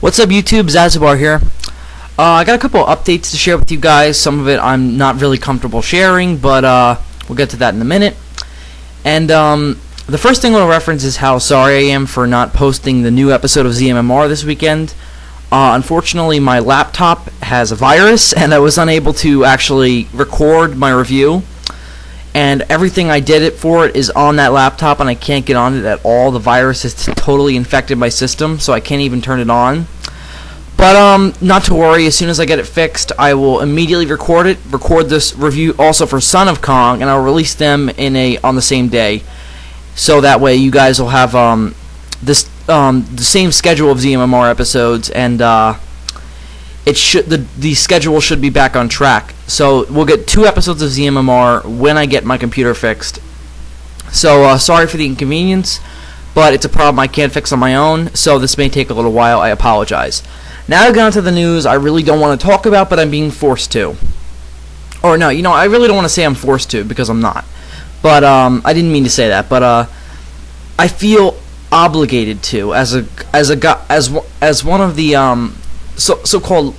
What's up, YouTube? Zazubaar here. I got a couple of updates to share with you guys. Some of it I'm not really comfortable sharing, but we'll get to that in a minute. And the first thing I'll reference is how sorry I am for not posting the new episode of ZMMR this weekend. Unfortunately, my laptop has a virus, and I was unable to actually record my review. And everything I did for it is on that laptop, and I can't get on it at all. The virus has totally infected my system, so I can't even turn it on. But not to worry. As soon as I get it fixed, I will immediately record this review also for Son of Kong, and I'll release them on the same day. So that way, you guys will have the same schedule of ZMMR episodes, and the schedule should be back on track. So we'll get 2 episodes of ZMMR when I get my computer fixed. So sorry for the inconvenience, but it's a problem I can't fix on my own, so this may take a little while. I apologize. Now to get on to the news I really don't want to talk about, but I'm being forced to. Or no, I really don't want to say I'm forced to, because I'm not. But I didn't mean to say that, but I feel obligated to as one of the so-called,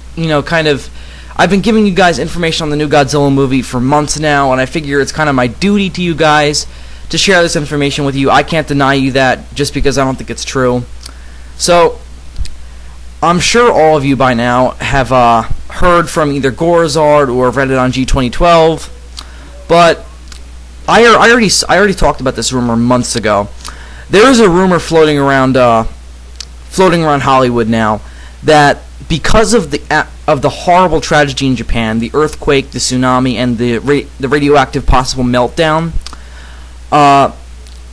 kind of, I've been giving you guys information on the new Godzilla movie for months now, and I figure it's kind of my duty to you guys to share this information with you. I can't deny you that just because I don't think it's true. So I'm sure all of you by now have heard from either Gorzard or read it on G2012, but I already talked about this rumor months ago. There is a rumor floating around Hollywood now that because of the horrible tragedy in Japan, the earthquake, the tsunami, and the radioactive possible meltdown,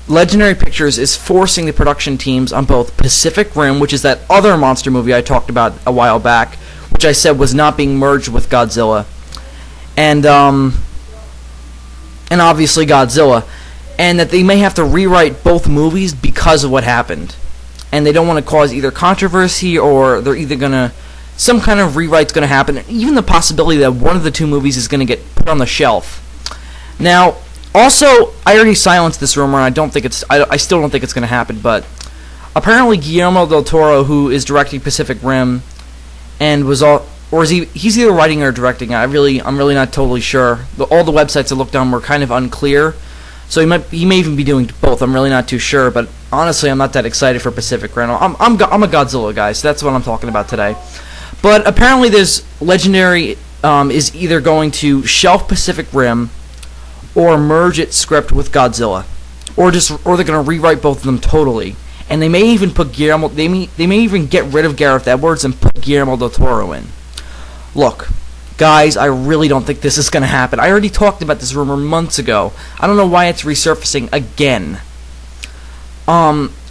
Legendary Pictures is forcing the production teams on both Pacific Rim, which is that other monster movie I talked about a while back, which I said was not being merged with Godzilla, and obviously Godzilla, and that they may have to rewrite both movies because of what happened. And they don't want to cause either controversy, or they're either going to, some kind of rewrite's going to happen, and even the possibility that one of the 2 movies is going to get put on the shelf. Now, also, I already silenced this rumor, and I still don't think it's going to happen, but apparently Guillermo del Toro, who is directing Pacific Rim, and he's either writing or directing it. I'm really not totally sure. All the websites I looked on were kind of unclear, so he may even be doing both. I'm really not too sure, but honestly, I'm not that excited for Pacific Rim. I'm a Godzilla guy, so that's what I'm talking about today. But apparently, there's Legendary is either going to shelf Pacific Rim or merge its script with Godzilla, or they're going to rewrite both of them totally. And they may even put Guillermo. They may even get rid of Gareth Edwards and put Guillermo del Toro in. Look, guys, I really don't think this is going to happen. I already talked about this rumor months ago. I don't know why it's resurfacing again.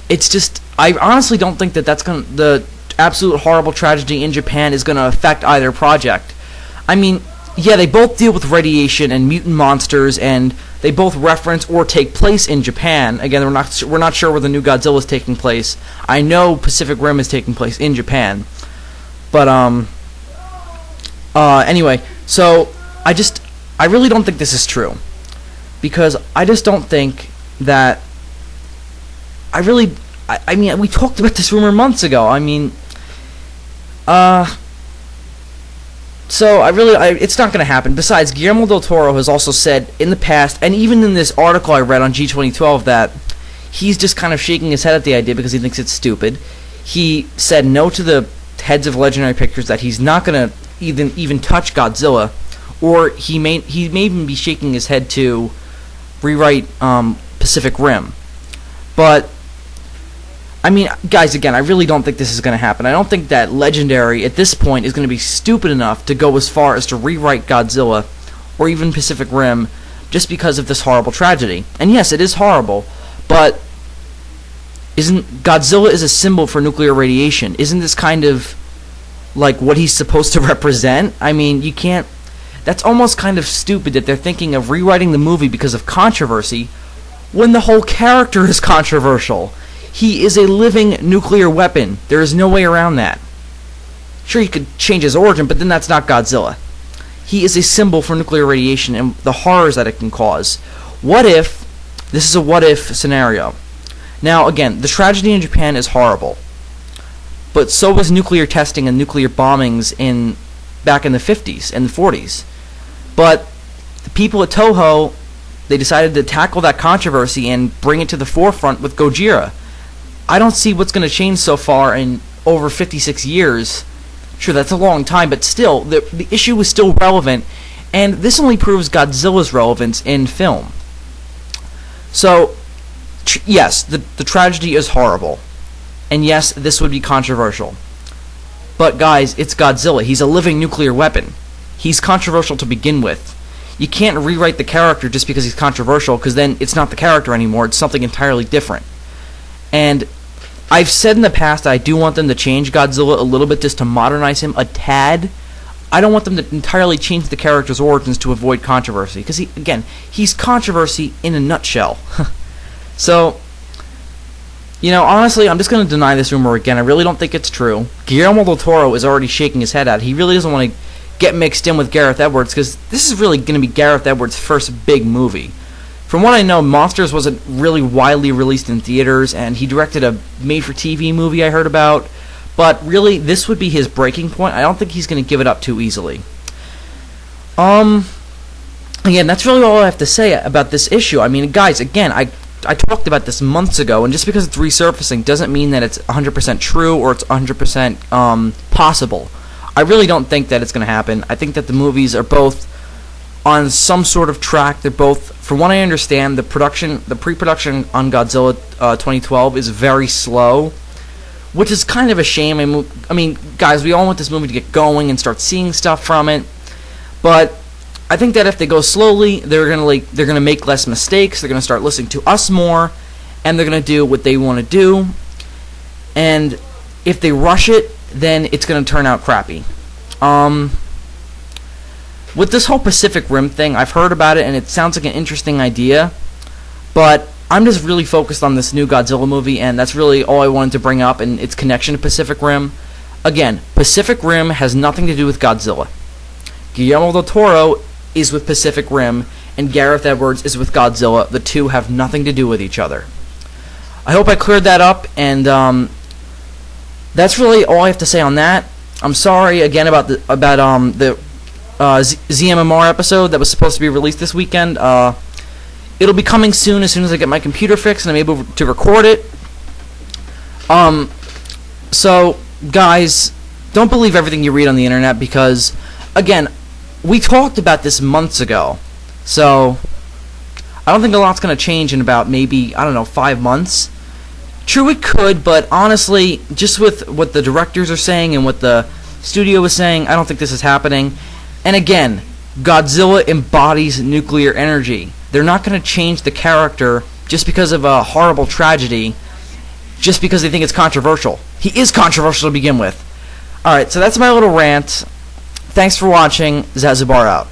It's just, I honestly don't think that the absolute horrible tragedy in Japan is going to affect either project. I mean, yeah, they both deal with radiation and mutant monsters, and they both reference or take place in Japan. Again, we're not sure where the new Godzilla is taking place. I know Pacific Rim is taking place in Japan, but anyway, so I really don't think this is true, because I just don't think that. I mean, we talked about this rumor months ago. I mean, so it's not going to happen. Besides, Guillermo del Toro has also said in the past, and even in this article I read on G2012, that he's just kind of shaking his head at the idea because he thinks it's stupid. He said no to the heads of Legendary Pictures, that he's not going to even touch Godzilla, or he may even be shaking his head to rewrite Pacific Rim. But I mean, guys, again, I really don't think this is going to happen. I don't think that Legendary, at this point, is going to be stupid enough to go as far as to rewrite Godzilla or even Pacific Rim just because of this horrible tragedy. And yes, it is horrible, but Godzilla is a symbol for nuclear radiation. Isn't this kind of like what he's supposed to represent? I mean, you can't. That's almost kind of stupid that they're thinking of rewriting the movie because of controversy when the whole character is controversial. He is a living nuclear weapon. There is no way around that. Sure, you could change his origin, but then that's not Godzilla. He is a symbol for nuclear radiation and the horrors that it can cause. What if, this is a what if scenario. Now, again, the tragedy in Japan is horrible. but so was nuclear testing and nuclear bombings back in the 50s and the 40s. But the people at Toho, they decided to tackle that controversy and bring it to the forefront with Gojira. I don't see what's going to change so far in over 56 years. Sure, that's a long time, but still, the issue is still relevant, and this only proves Godzilla's relevance in film. So, yes, the tragedy is horrible, and yes, this would be controversial. But guys, it's Godzilla. He's a living nuclear weapon. He's controversial to begin with. You can't rewrite the character just because he's controversial, because then it's not the character anymore, it's something entirely different. And I've said in the past I do want them to change Godzilla a little bit just to modernize him a tad. I don't want them to entirely change the character's origins to avoid controversy, because he's controversy in a nutshell. So, honestly, I'm just going to deny this rumor again. I really don't think it's true. Guillermo del Toro is already shaking his head at it. He really doesn't want to get mixed in with Gareth Edwards, because this is really going to be Gareth Edwards' first big movie. From what I know, Monsters wasn't really widely released in theaters, and he directed a made-for-TV movie I heard about. But really, this would be his breaking point. I don't think he's going to give it up too easily. Again, that's really all I have to say about this issue. I mean, guys, again, I talked about this months ago, and just because it's resurfacing doesn't mean that it's 100% true or it's 100% possible. I really don't think that it's going to happen. I think that the movies are both on some sort of track. They're both, from what I understand, the pre-production on Godzilla 2012 is very slow, which is kind of a shame. I mean, guys, we all want this movie to get going and start seeing stuff from it, but I think that if they go slowly, they're gonna make less mistakes. They're gonna start listening to us more, and they're gonna do what they want to do. And if they rush it, then it's gonna turn out crappy. With this whole Pacific Rim thing, I've heard about it, and it sounds like an interesting idea, but I'm just really focused on this new Godzilla movie, and that's really all I wanted to bring up, and its connection to Pacific Rim. Again, Pacific Rim has nothing to do with Godzilla. Guillermo del Toro is with Pacific Rim, and Gareth Edwards is with Godzilla. The two have nothing to do with each other. I hope I cleared that up, and that's really all I have to say on that. I'm sorry again about the ZMMR episode that was supposed to be released this weekend. It'll be coming soon as I get my computer fixed and I'm able to record it. So, guys, don't believe everything you read on the internet, because, again, we talked about this months ago. So, I don't think a lot's going to change in about maybe, 5 months. True, it could, but honestly, just with what the directors are saying and what the studio is saying, I don't think this is happening. And again, Godzilla embodies nuclear energy. They're not going to change the character just because of a horrible tragedy, just because they think it's controversial. He is controversial to begin with. Alright, so that's my little rant. Thanks for watching. Zazubaar out.